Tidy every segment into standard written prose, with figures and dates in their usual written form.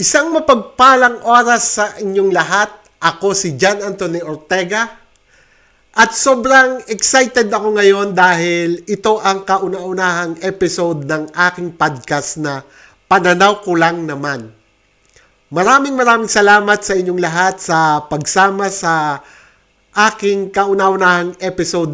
Isang mapagpalang oras sa inyong lahat. Ako si John Anthony Ortega at sobrang excited ako ngayon dahil ito ang kauna-unahang episode ng aking podcast na Pananaw Ko Lang Naman. Maraming salamat sa inyong lahat sa pagsama sa aking kauna-unahang episode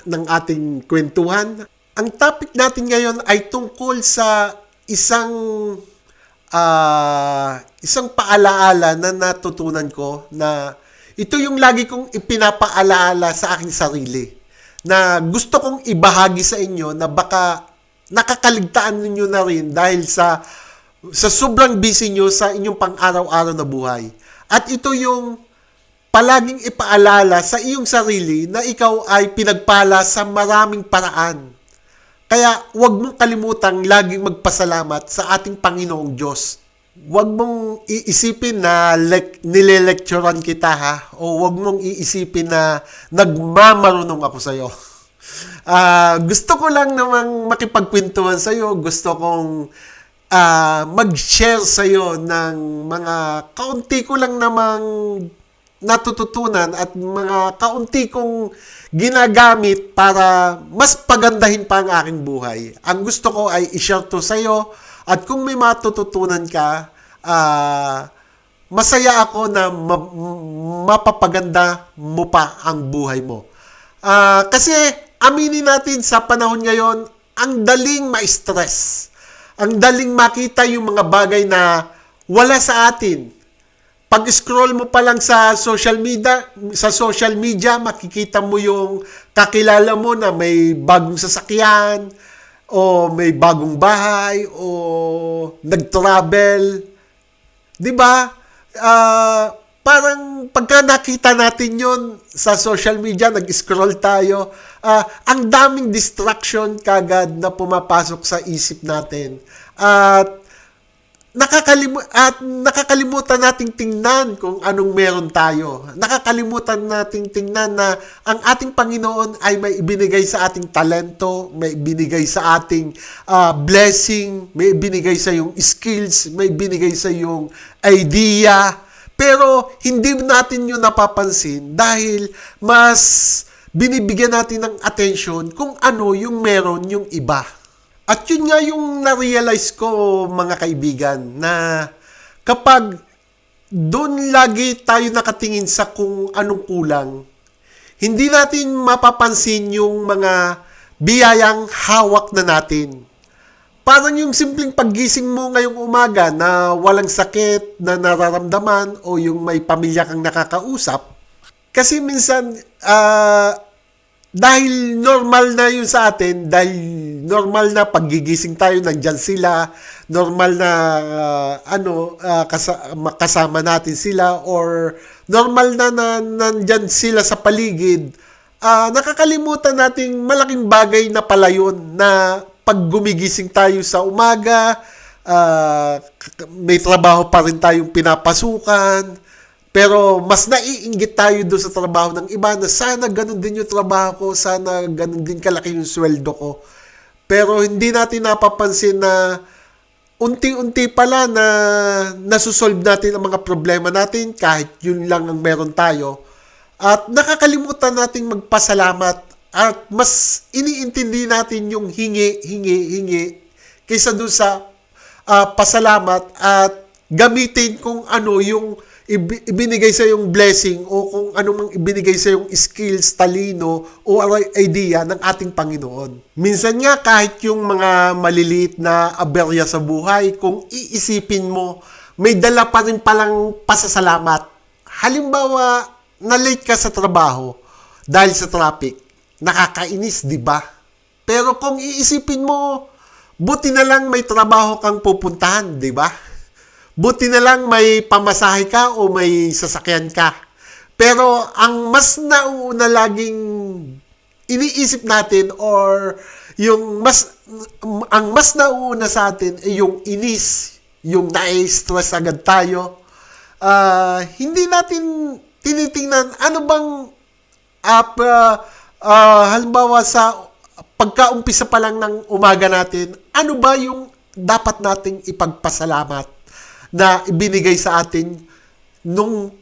ng ating kwentuhan. Ang topic natin ngayon ay tungkol sa isang paalaala na natutunan ko na ito yung lagi kong ipinapaalaala sa aking sarili na gusto kong ibahagi sa inyo na baka nakakaligtaan ninyo na rin dahil sa sobrang busy nyo sa inyong pang-araw-araw na buhay. At ito yung palaging ipaalala sa iyong sarili na ikaw ay pinagpala sa maraming paraan. Kaya huwag mong kalimutang laging magpasalamat sa ating Panginoong Diyos. Huwag mong iisipin na nile-lecturean kita ha, o huwag mong iisipin na nagmamarunong ako sa'yo. Gusto ko lang namang makipagkwentuhan sa'yo. Gusto kong mag-share sa'yo ng mga kaunti ko lang namang natututunan at mga kaunti kong ginagamit para mas pagandahin pa ang aking buhay. Ang gusto ko ay i-share to sa iyo at kung may matututunan ka, masaya ako na mapapaganda mo pa ang buhay mo. Kasi aminin natin sa panahon ngayon, ang daling ma-stress. Ang daling makita yung mga bagay na wala sa atin. Pag-scroll mo pa lang sa social media, makikita mo yung kakilala mo na may bagong sasakyan, o may bagong bahay, o nag-travel. 'Di ba? Parang pagka nakita natin yon sa social media, nag-scroll tayo, ang daming distraction kagad na pumapasok sa isip natin. At nakakalimutan nating tingnan kung anong meron tayo. Nakakalimutan nating tingnan na ang ating Panginoon ay may ibinigay sa ating talento, may ibinigay sa ating blessing, may ibinigay sa yung skills, may ibinigay sa yung idea. Pero hindi natin yun napapansin dahil mas binibigyan natin ng attention kung ano yung meron yung iba. At yun nga yung na-realize ko, mga kaibigan, na kapag doon lagi tayo nakatingin sa kung anong kulang, hindi natin mapapansin yung mga biyayang hawak na natin. Parang yung simpleng paggising mo ngayong umaga na walang sakit na nararamdaman o yung may pamilya kang nakakausap. Kasi minsan, dahil normal na yun sa atin, dahil normal na paggigising tayo, nandyan sila, normal na kasama natin sila, or normal na nandyan sila sa paligid, nakakalimutan nating malaking bagay na pala yun na pag gumigising tayo sa umaga, may trabaho pa rin tayong pinapasukan, pero mas naiinggit tayo doon sa trabaho ng iba na sana ganun din yung trabaho ko, sana ganun din kalaki yung sweldo ko. Pero hindi natin napapansin na unti-unti pala na nasusolve natin ang mga problema natin kahit yun lang ang meron tayo. At nakakalimutan natin magpasalamat at mas iniintindi natin yung hingi kaysa doon sa pasalamat at gamitin kung ano yung ibinigay sa yung blessing o kung ano mang ibinigay sa yung skills, talino o idea ng ating Panginoon. Minsan nga kahit yung mga maliliit na aberya sa buhay, kung iisipin mo, may dala pa rin palang pasasalamat. Halimbawa, na-late ka sa trabaho dahil sa traffic. Nakakainis, di ba? Pero kung iisipin mo, buti na lang may trabaho kang pupuntahan, di ba? Buti na lang may pamasahe ka o may sasakyan ka. Pero ang mas nauuna laging iniisip natin or ang mas nauuna sa atin ay yung inis, yung na-stress agad tayo. Hindi natin tinitingnan ano bang halimbawa sa pagkaumpisa pa lang ng umaga natin, ano ba yung dapat nating ipagpasalamat? na ibinigay sa atin nung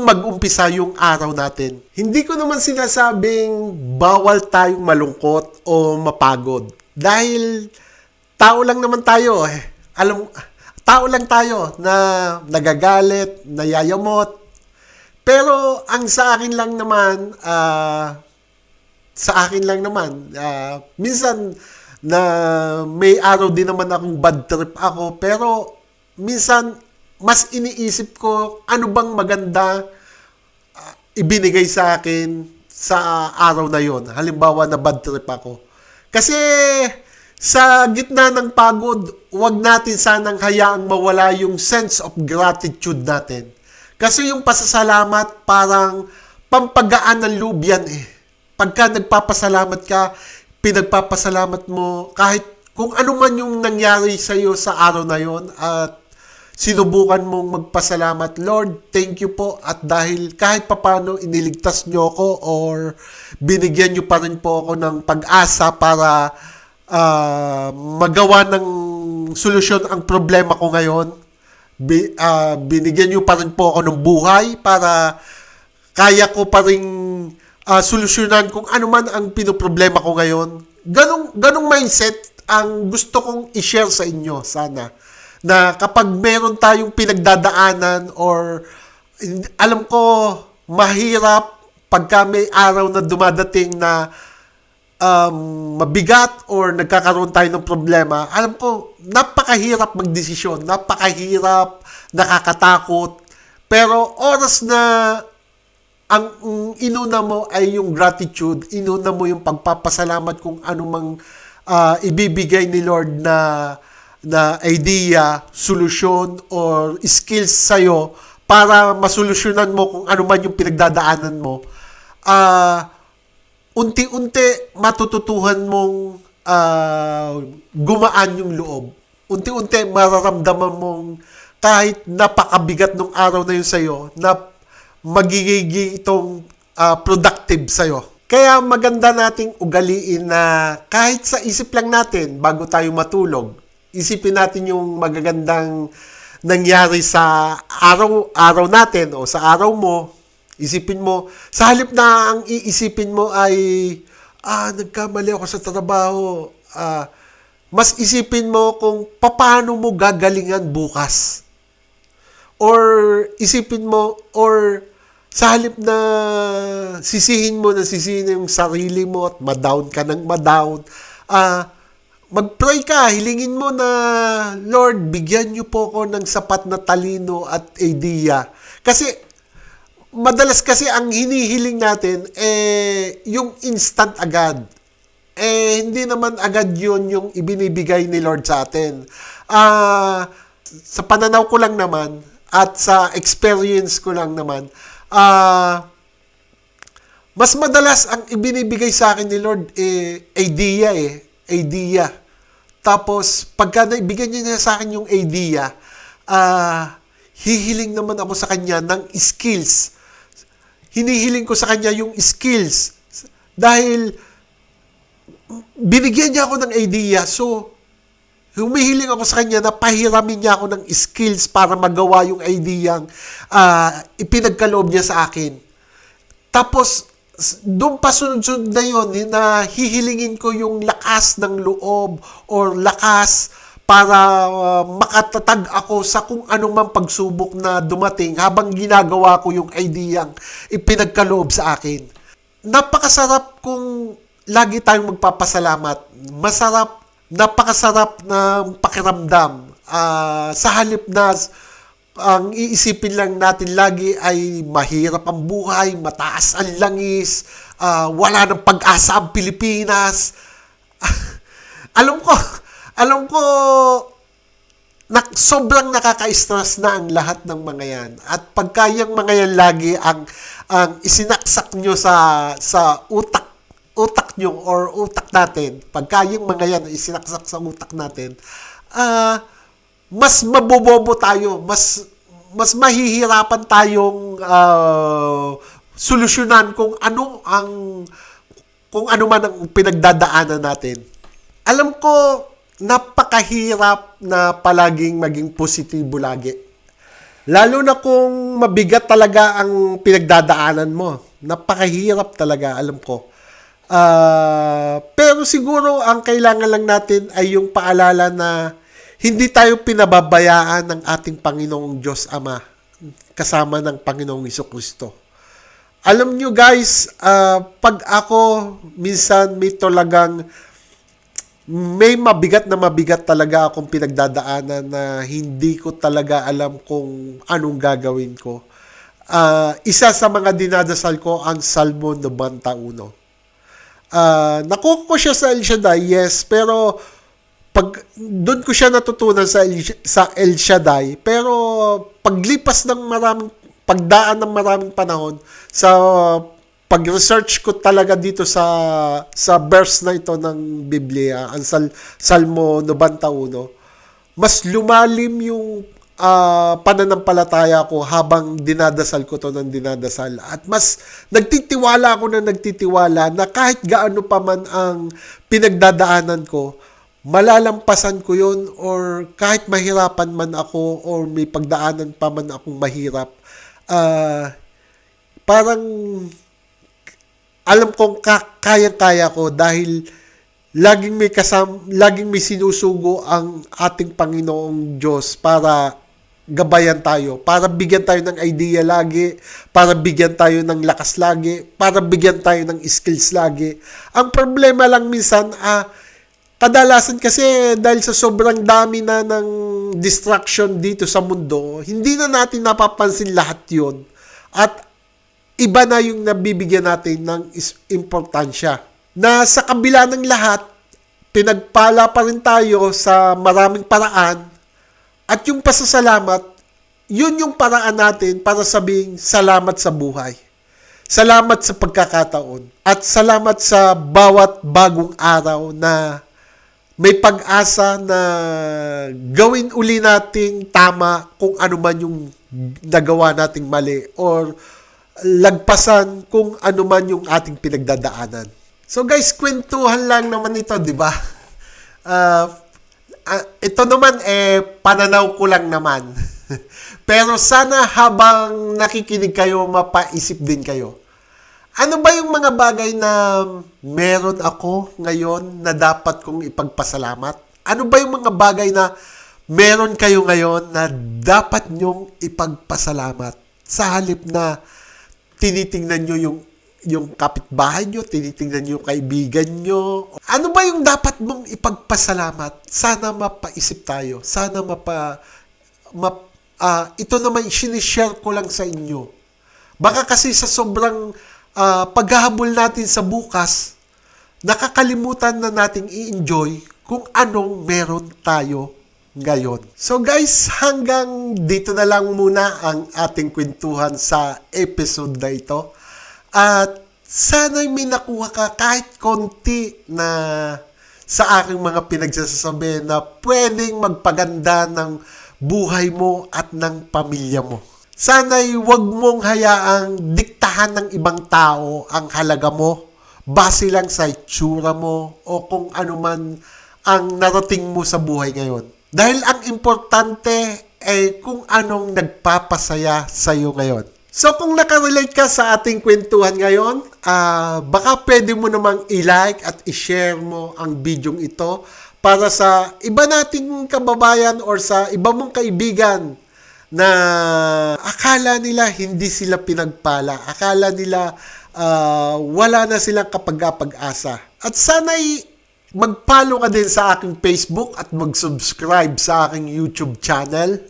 mag-umpisa yung araw natin. Hindi ko naman sinasabing bawal tayong malungkot o mapagod. Dahil tao lang naman tayo eh. Tao lang tayo na nagagalit, nayayamot. Pero ang sa akin lang naman, minsan na may araw din naman akong bad trip ako, pero minsan mas iniisip ko ano bang maganda ibinigay sa akin sa araw na yon. Halimbawa na bad trip ako. Kasi sa gitna ng pagod, huwag natin sanang hayaang mawala yung sense of gratitude natin. Kasi yung pasasalamat parang pampagaan ng loob yan eh. Pagka nagpapasalamat ka, pinagpapasalamat mo kahit kung ano man yung nangyari sa iyo sa araw na yon at sinubukan mong magpasalamat, Lord, thank you po at dahil kahit papano iniligtas nyo ako or binigyan nyo pa rin po ako ng pag-asa para magawa ng solusyon ang problema ko ngayon. Binigyan nyo pa rin po ako ng buhay para kaya ko pa rin solusyonan kung ano man ang pinoproblema ko ngayon. Ganong mindset ang gusto kong i-share sa inyo sana. Na kapag meron tayong pinagdadaanan or alam ko mahirap pagka may araw na dumadating na mabigat or nagkakaroon tayo ng problema, alam ko napakahirap magdesisyon, napakahirap, nakakatakot, pero oras na ang inuna mo ay yung gratitude, inuna mo yung pagpapasalamat kung anumang ibibigay ni Lord na idea, solusyon, or skills sa'yo para masolusyonan mo kung ano man yung pinagdadaanan mo, unti-unti matututuhan mong gumaan yung loob. Unti-unti mararamdaman mong kahit napakabigat ng araw na yun sa'yo, na magiging itong productive sa'yo. Kaya maganda nating ugaliin na kahit sa isip lang natin bago tayo matulog, isipin natin yung magagandang nangyari sa araw natin o sa araw mo. Isipin mo, sa halip na ang iisipin mo ay, nagkamali ako sa trabaho. Mas isipin mo kung paano mo gagalingan bukas. Or isipin mo, or sa halip na sisihin mo yung sarili mo at ma-down ka ng ma-down, mag-pray ka, hilingin mo na, Lord, bigyan niyo po ako ng sapat na talino at idea. Kasi, madalas kasi ang hinihiling natin, yung instant agad. Hindi naman agad yun yung ibinibigay ni Lord sa atin. Sa pananaw ko lang naman, at sa experience ko lang naman, mas madalas ang ibinibigay sa akin ni Lord, idea. Tapos, pagka naibigyan niya sa akin yung idea, hihiling naman ako sa kanya ng skills. Hinihiling ko sa kanya yung skills. Dahil, binigyan niya ako ng idea. So, humihiling ako sa kanya na pahiramin niya ako ng skills para magawa yung ideyang ipinagkaloob niya sa akin. Tapos, doon pa sunod-sunod na yun, na hihilingin ko yung lakas ng loob or lakas para makatatag ako sa kung anumang pagsubok na dumating habang ginagawa ko yung ideyang ipinagkaloob sa akin. Napakasarap kung lagi tayong magpapasalamat. Napakasarap na pakiramdam. Sa halip na ang iisipin lang natin lagi ay mahirap ang buhay, mataas ang langis, wala ng pag-asa ang Pilipinas. Alam ko, sobrang nakaka-stress na ang lahat ng mga yan. At pagka yung mga yan lagi ang isinaksak nyo sa utak nyo or utak natin, pagka yung mga yan isinaksak sa utak natin, mas mabobobo tayo, mas mahihirapan tayong solusyonan kung ano man ang pinagdadaanan natin. Alam ko, napakahirap na palaging maging positibo lagi. Lalo na kung mabigat talaga ang pinagdadaanan mo. Napakahirap talaga, alam ko. Pero siguro ang kailangan lang natin ay yung paalala na hindi tayo pinababayaan ng ating Panginoong Diyos Ama kasama ng Panginoong Jesucristo. Alam nyo guys, pag ako minsan may mabigat talaga akong pinagdadaanan na hindi ko talaga alam kung anong gagawin ko. Isa sa mga dinadasal ko ang Salmo 91. Nakuha ko siya sa El Shaddai, yes, pero doon ko siya natutunan sa El Shaddai, pero pagdaan ng maraming panahon, sa pag-research ko talaga dito sa verse na ito ng Biblia, ang Salmo 91, mas lumalim yung pananampalataya ko habang dinadasal ko to ng dinadasal. At mas nagtitiwala na kahit gaano pa man ang pinagdadaanan ko, malalampasan ko yun, or kahit mahirapan man ako or may pagdaanan pa man akong mahirap, parang alam kong kayang-kaya ko dahil laging may sinusugo ang ating Panginoong Diyos para gabayan tayo, para bigyan tayo ng idea lagi, para bigyan tayo ng lakas lagi, para bigyan tayo ng skills lagi. Ang problema lang minsan, kadalasan kasi dahil sa sobrang dami na ng distraction dito sa mundo, hindi na natin napapansin lahat yun. At iba na yung nabibigyan natin ng importansya. Na sa kabila ng lahat, pinagpala pa rin tayo sa maraming paraan. At yung pasasalamat, yun yung paraan natin para sabing salamat sa buhay. Salamat sa pagkakataon. At salamat sa bawat bagong araw na may pag-asa na gawin uli nating tama kung ano man yung nagawa nating mali, or lagpasan kung ano man yung ating pinagdadaanan. So guys, kwentuhan lang naman ito, di ba? Ito naman pananaw ko lang naman. Pero sana habang nakikinig kayo, mapaisip din kayo. Ano ba yung mga bagay na meron ako ngayon na dapat kong ipagpasalamat? Ano ba yung mga bagay na meron kayo ngayon na dapat nyong ipagpasalamat? Sa halip na tinitingnan nyo yung kapitbahay nyo, tinitingnan nyo yung kaibigan nyo. Ano ba yung dapat mong ipagpasalamat? Sana mapaisip tayo. Sana ito naman, sinishare ko lang sa inyo. Baka kasi sa sobrang paghahabol natin sa bukas, nakakalimutan na nating i-enjoy kung anong meron tayo ngayon. So guys, hanggang dito na lang muna ang ating kwentuhan sa episode na ito. At sana'y may nakuha ka kahit konti na sa aking mga pinagsasabi na pwedeng magpaganda ng buhay mo at ng pamilya mo. Sana'y huwag mong hayaang diktahan ng ibang tao ang halaga mo base lang sa itsura mo o kung ano man ang narating mo sa buhay ngayon. Dahil ang importante ay kung anong nagpapasaya sa iyo ngayon. So kung nakarelate ka sa ating kwentuhan ngayon, baka pwede mo namang i-like at i-share mo ang bidyong ito para sa iba nating kababayan or sa iba mong kaibigan na akala nila hindi sila pinagpala, akala nila wala na silang kapag-asa. At sana'y mag-follow ka din sa aking Facebook at mag-subscribe sa aking YouTube channel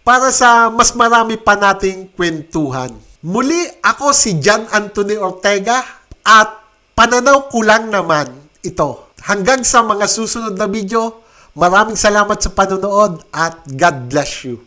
para sa mas marami pa nating kwentuhan. Muli, ako si John Anthony Ortega at pananaw ko lang naman ito. Hanggang sa mga susunod na video, maraming salamat sa panonood at God bless you.